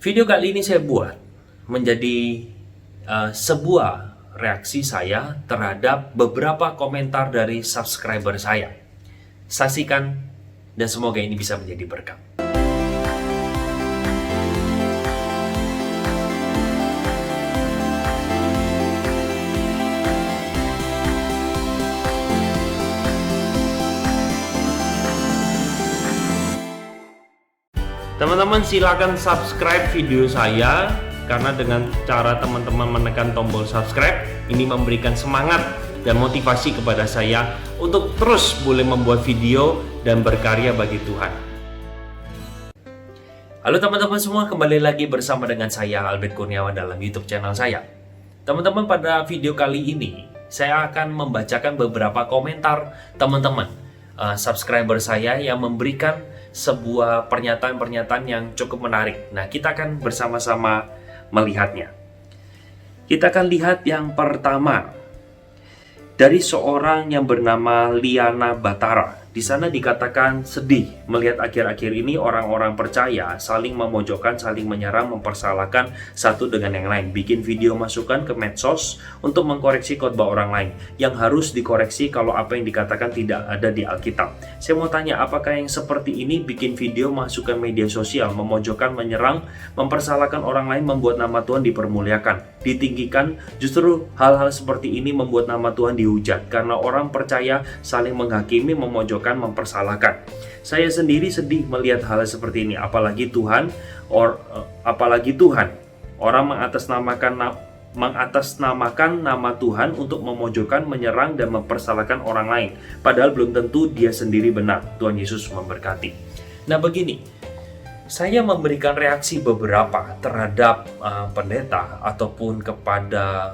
Video kali ini saya buat menjadi sebuah reaksi saya terhadap beberapa komentar dari subscriber saya. Saksikan dan semoga ini bisa menjadi berkat. Teman-teman silakan subscribe video saya, karena dengan cara teman-teman menekan tombol subscribe ini memberikan semangat dan motivasi kepada saya untuk terus boleh membuat video dan berkarya bagi Tuhan. Halo teman-teman semua, kembali lagi bersama dengan saya Albert Kurniawan dalam YouTube channel saya. Teman-teman, pada video kali ini saya akan membacakan beberapa komentar teman-teman subscriber saya yang memberikan sebuah pernyataan-pernyataan yang cukup menarik. Nah, kita akan bersama-sama melihatnya. Kita akan lihat yang pertama dari seorang yang bernama Liana Batara. Di sana dikatakan sedih melihat akhir-akhir ini orang-orang percaya saling memojokkan, saling menyerang, mempersalahkan satu dengan yang lain. Bikin video masukkan ke medsos untuk mengkoreksi khotbah orang lain yang harus dikoreksi kalau apa yang dikatakan tidak ada di Alkitab. Saya mau tanya, apakah yang seperti ini bikin video masukkan media sosial, memojokkan, menyerang, mempersalahkan orang lain, membuat nama Tuhan dipermuliakan, ditinggikan? Justru hal-hal seperti ini membuat nama Tuhan dihujat karena orang percaya saling menghakimi, memojokkan, mempersalahkan. Saya sendiri sedih melihat hal seperti ini, apalagi Tuhan orang mengatasnamakan nama Tuhan untuk memojokkan, menyerang dan mempersalahkan orang lain, padahal belum tentu dia sendiri benar. Tuhan Yesus memberkati. Nah, begini, saya memberikan reaksi beberapa terhadap pendeta ataupun kepada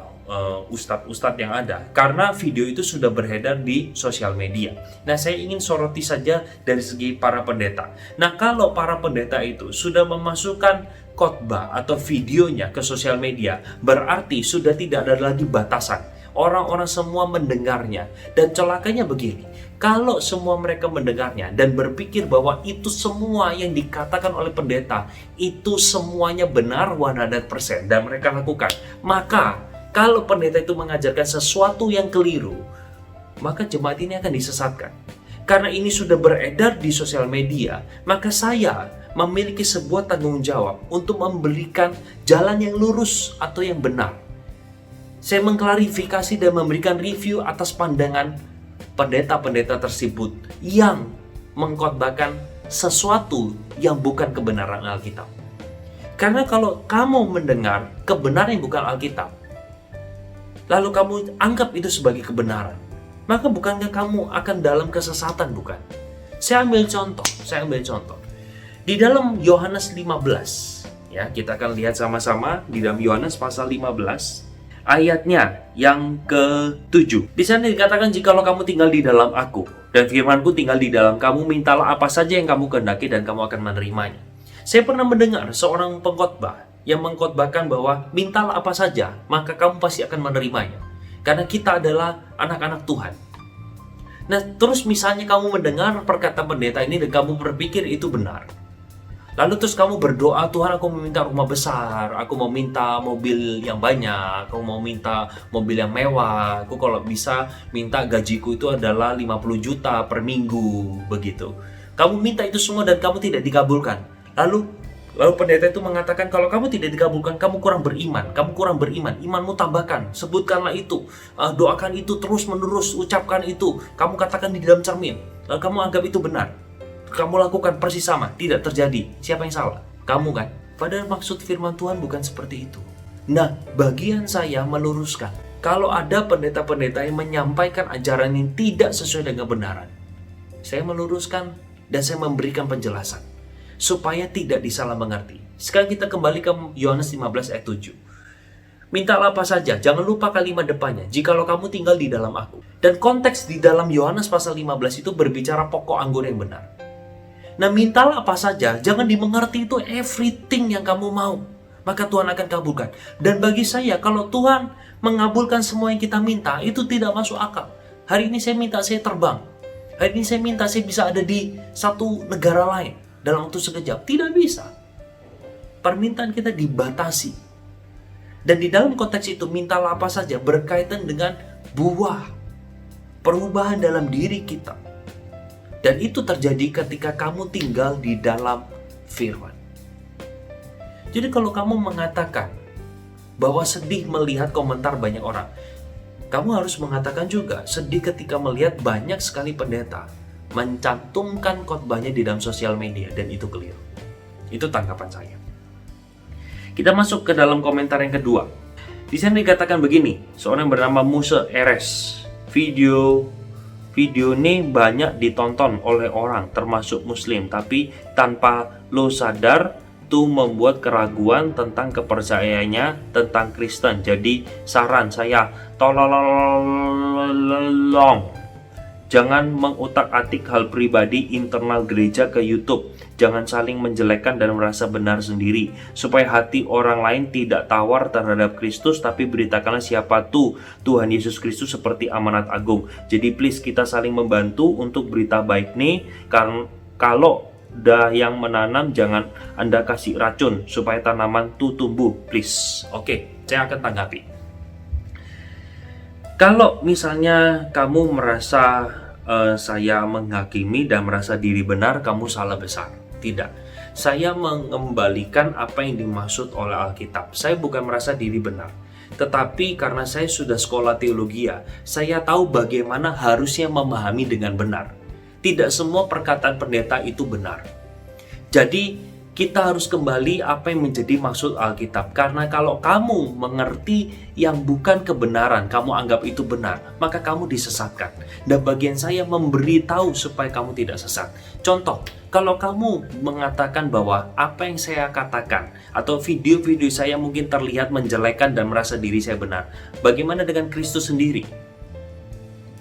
ustadz-ustadz yang ada, karena video itu sudah beredar di sosial media. Nah, saya ingin soroti saja dari segi para pendeta. Nah, kalau para pendeta itu sudah memasukkan khotbah atau videonya ke sosial media, berarti sudah tidak ada lagi batasan. Orang-orang semua mendengarnya, dan celakanya begini, kalau semua mereka mendengarnya dan berpikir bahwa itu semua yang dikatakan oleh pendeta itu semuanya benar 100% dan mereka lakukan, maka kalau pendeta itu mengajarkan sesuatu yang keliru, maka jemaat ini akan disesatkan. Karena ini sudah beredar di sosial media, maka saya memiliki sebuah tanggung jawab untuk memberikan jalan yang lurus atau yang benar. Saya mengklarifikasi dan memberikan review atas pandangan pendeta-pendeta tersebut yang mengkhotbahkan sesuatu yang bukan kebenaran Alkitab. Karena kalau kamu mendengar kebenaran yang bukan Alkitab, lalu kamu anggap itu sebagai kebenaran, maka bukankah kamu akan dalam kesesatan, bukan? Saya ambil contoh. Di dalam Yohanes 15, ya, kita akan lihat sama-sama di dalam Yohanes pasal 15, ayatnya yang ke-7. Di sana dikatakan, jikalau kamu tinggal di dalam aku, dan firmanku tinggal di dalam kamu, mintalah apa saja yang kamu kehendaki dan kamu akan menerimanya. Saya pernah mendengar seorang pengkhotbah yang mengkhotbahkan bahwa mintalah apa saja, maka kamu pasti akan menerimanya. Karena kita adalah anak-anak Tuhan. Nah, terus misalnya kamu mendengar perkataan pendeta ini dan kamu berpikir itu benar. Lalu terus kamu berdoa, Tuhan, aku meminta rumah besar, aku mau minta mobil yang banyak, aku mau minta mobil yang mewah, aku kalau bisa minta gajiku itu adalah 50 juta per minggu, begitu. Kamu minta itu semua dan kamu tidak dikabulkan. Lalu pendeta itu mengatakan, kalau kamu tidak dikabulkan, kamu kurang beriman, imanmu tambahkan, sebutkanlah itu, doakan itu terus menerus, ucapkan itu, kamu katakan di dalam cermin, lalu kamu anggap itu benar, kamu lakukan persis sama, tidak terjadi. Siapa yang salah? Kamu kan? Padahal maksud firman Tuhan bukan seperti itu. Nah, bagian saya meluruskan, kalau ada pendeta-pendeta yang menyampaikan ajaran yang tidak sesuai dengan kebenaran, saya meluruskan dan saya memberikan penjelasan supaya tidak disalah mengerti. Sekarang kita kembali ke Yohanes 15 ayat 7. Mintalah apa saja, jangan lupa kalimat depannya, jikalau kamu tinggal di dalam aku. Dan konteks di dalam Yohanes pasal 15 itu berbicara pokok anggur yang benar. Nah, mintalah apa saja, jangan dimengerti itu everything yang kamu mau, maka Tuhan akan kabulkan. Dan bagi saya, kalau Tuhan mengabulkan semua yang kita minta, itu tidak masuk akal. Hari ini saya minta saya terbang, hari ini saya minta saya bisa ada di satu negara lain dalam waktu sekejap. Tidak bisa. permintaan kita dibatasi. Dan di dalam konteks itu mintalah apa saja berkaitan dengan buah perubahan dalam diri kita. Dan itu terjadi ketika kamu tinggal di dalam firman. Jadi kalau kamu mengatakan bahwa sedih melihat komentar banyak orang, kamu harus mengatakan juga sedih ketika melihat banyak sekali pendeta mencantumkan khotbahnya di dalam sosial media, dan itu keliru. Itu tanggapan saya. Kita masuk ke dalam komentar yang kedua. Di sana dikatakan begini, seorang bernama Musa Eres. Video ini banyak ditonton oleh orang termasuk muslim, tapi tanpa lo sadar tuh membuat keraguan tentang kepercayaannya tentang Kristen. Jadi saran saya, tolong jangan mengutak-atik hal pribadi internal gereja ke YouTube. Jangan saling menjelekkan dan merasa benar sendiri, supaya hati orang lain tidak tawar terhadap Kristus, tapi beritakanlah siapa tuh Tuhan Yesus Kristus seperti amanat agung. Jadi please, kita saling membantu untuk berita baik nih. Karena kalau udah yang menanam, jangan Anda kasih racun supaya tanaman tuh tumbuh, please. Oke, saya akan tanggapi. Kalau misalnya kamu merasa saya menghakimi dan merasa diri benar, kamu salah besar. Tidak, saya mengembalikan apa yang dimaksud oleh Alkitab. Saya bukan merasa diri benar, tetapi karena saya sudah sekolah teologi, saya tahu bagaimana harusnya memahami dengan benar. Tidak semua perkataan pendeta itu benar. Jadi kita harus kembali apa yang menjadi maksud Alkitab. Karena kalau kamu mengerti yang bukan kebenaran, kamu anggap itu benar, maka kamu disesatkan. Dan bagian saya memberitahu supaya kamu tidak sesat. Contoh, kalau kamu mengatakan bahwa apa yang saya katakan atau video-video saya mungkin terlihat menjelekan dan merasa diri saya benar, bagaimana dengan Kristus sendiri?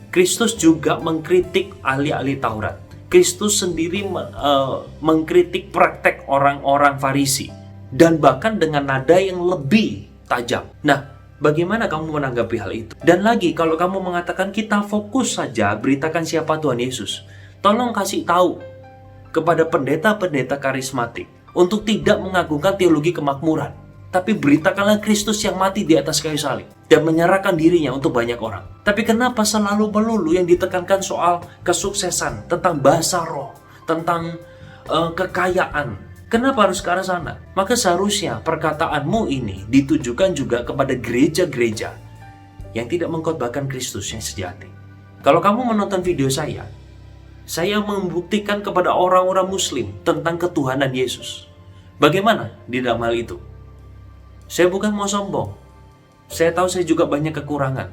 Kristus juga mengkritik ahli-ahli Taurat. Kristus sendiri mengkritik praktek orang-orang Farisi, dan bahkan dengan nada yang lebih tajam. Nah, bagaimana kamu menanggapi hal itu? Dan lagi, kalau kamu mengatakan kita fokus saja beritakan siapa Tuhan Yesus, tolong kasih tahu kepada pendeta-pendeta karismatik untuk tidak mengagungkan teologi kemakmuran, tapi beritakanlah Kristus yang mati di atas kayu salib dan menyerahkan dirinya untuk banyak orang. Tapi kenapa selalu melulu yang ditekankan soal kesuksesan, tentang bahasa roh, tentang kekayaan? Kenapa harus ke arah sana? Maka seharusnya perkataanmu ini ditujukan juga kepada gereja-gereja yang tidak mengkhotbahkan Kristus yang sejati. Kalau kamu menonton video saya membuktikan kepada orang-orang muslim tentang ketuhanan Yesus. Bagaimana di dalam hal itu? Saya bukan mau sombong. Saya tahu saya juga banyak kekurangan.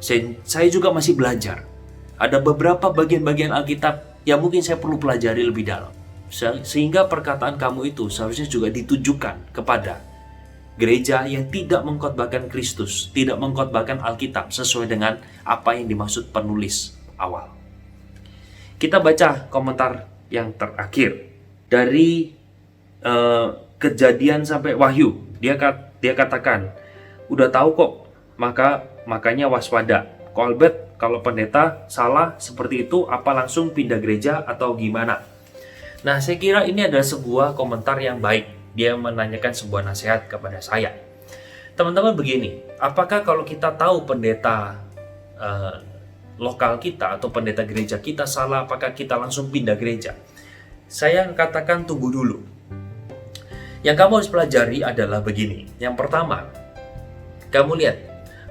Saya juga masih belajar. Ada beberapa bagian-bagian Alkitab yang mungkin saya perlu pelajari lebih dalam. Sehingga perkataan kamu itu seharusnya juga ditujukan kepada gereja yang tidak mengkhotbahkan Kristus, tidak mengkhotbahkan Alkitab sesuai dengan apa yang dimaksud penulis awal. Kita baca komentar yang terakhir dari Kejadian sampai Wahyu. Dia katakan, udah tahu kok, makanya waspada. Kolbet, kalau pendeta salah seperti itu, apa langsung pindah gereja atau gimana? Nah, saya kira ini adalah sebuah komentar yang baik. Dia menanyakan sebuah nasihat kepada saya. Teman-teman begini, apakah kalau kita tahu pendeta lokal kita atau pendeta gereja kita salah, apakah kita langsung pindah gereja? Saya katakan tunggu dulu. Yang kamu harus pelajari adalah begini. Yang pertama, kamu lihat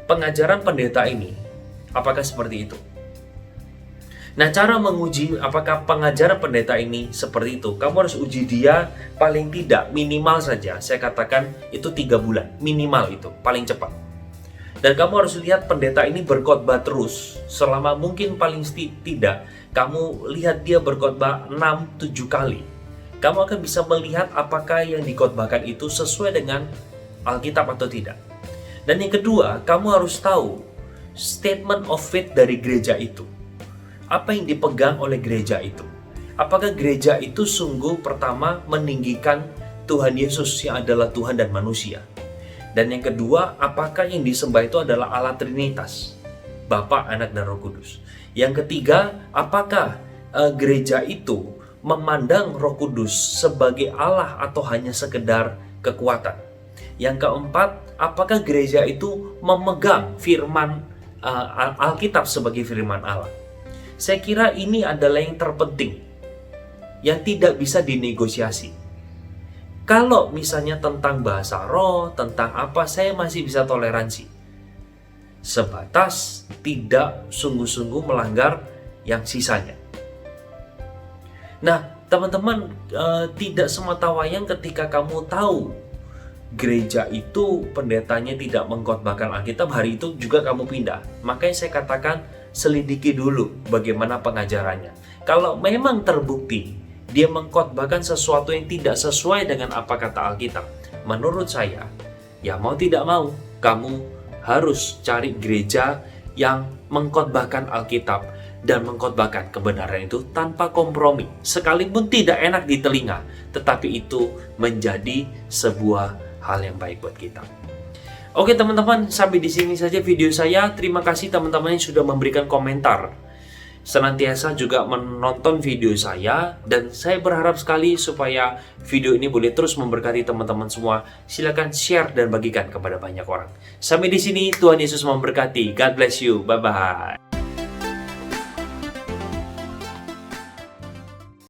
pengajaran pendeta ini apakah seperti itu. Nah, cara menguji apakah pengajaran pendeta ini seperti itu, kamu harus uji dia paling tidak minimal saja. Saya katakan itu 3 bulan, minimal itu, paling cepat. Dan kamu harus lihat pendeta ini berkhotbah terus selama mungkin paling tidak. Kamu lihat dia berkhotbah 6-7 kali. Kamu akan bisa melihat apakah yang dikhotbahkan itu sesuai dengan Alkitab atau tidak. Dan yang kedua, kamu harus tahu statement of faith dari gereja itu. Apa yang dipegang oleh gereja itu? Apakah gereja itu sungguh pertama meninggikan Tuhan Yesus yang adalah Tuhan dan manusia? Dan yang kedua, apakah yang disembah itu adalah Allah Trinitas, Bapa, Anak, dan Roh Kudus? Yang ketiga, apakah gereja itu memandang Roh Kudus sebagai Allah atau hanya sekedar kekuatan. Yang keempat, apakah gereja itu memegang firman Alkitab sebagai firman Allah? Saya kira ini adalah yang terpenting, yang tidak bisa dinegosiasi. Kalau misalnya tentang bahasa roh, tentang apa, saya masih bisa toleransi. Sebatas tidak sungguh-sungguh melanggar yang sisanya. Nah, teman-teman, tidak sematawayang ketika kamu tahu gereja itu pendetanya tidak mengkhotbahkan Alkitab, hari itu juga kamu pindah. Makanya saya katakan selidiki dulu bagaimana pengajarannya. Kalau memang terbukti dia mengkhotbahkan sesuatu yang tidak sesuai dengan apa kata Alkitab, menurut saya, ya mau tidak mau, kamu harus cari gereja yang mengkhotbahkan Alkitab dan mengkhotbahkan kebenaran itu tanpa kompromi. Sekalipun tidak enak di telinga, tetapi itu menjadi sebuah hal yang baik buat kita. Oke teman-teman, sampai di sini saja video saya. Terima kasih teman-teman yang sudah memberikan komentar. Senantiasa juga menonton video saya, dan saya berharap sekali supaya video ini boleh terus memberkati teman-teman semua. Silakan share dan bagikan kepada banyak orang. Sampai di sini, Tuhan Yesus memberkati. God bless you. Bye-bye.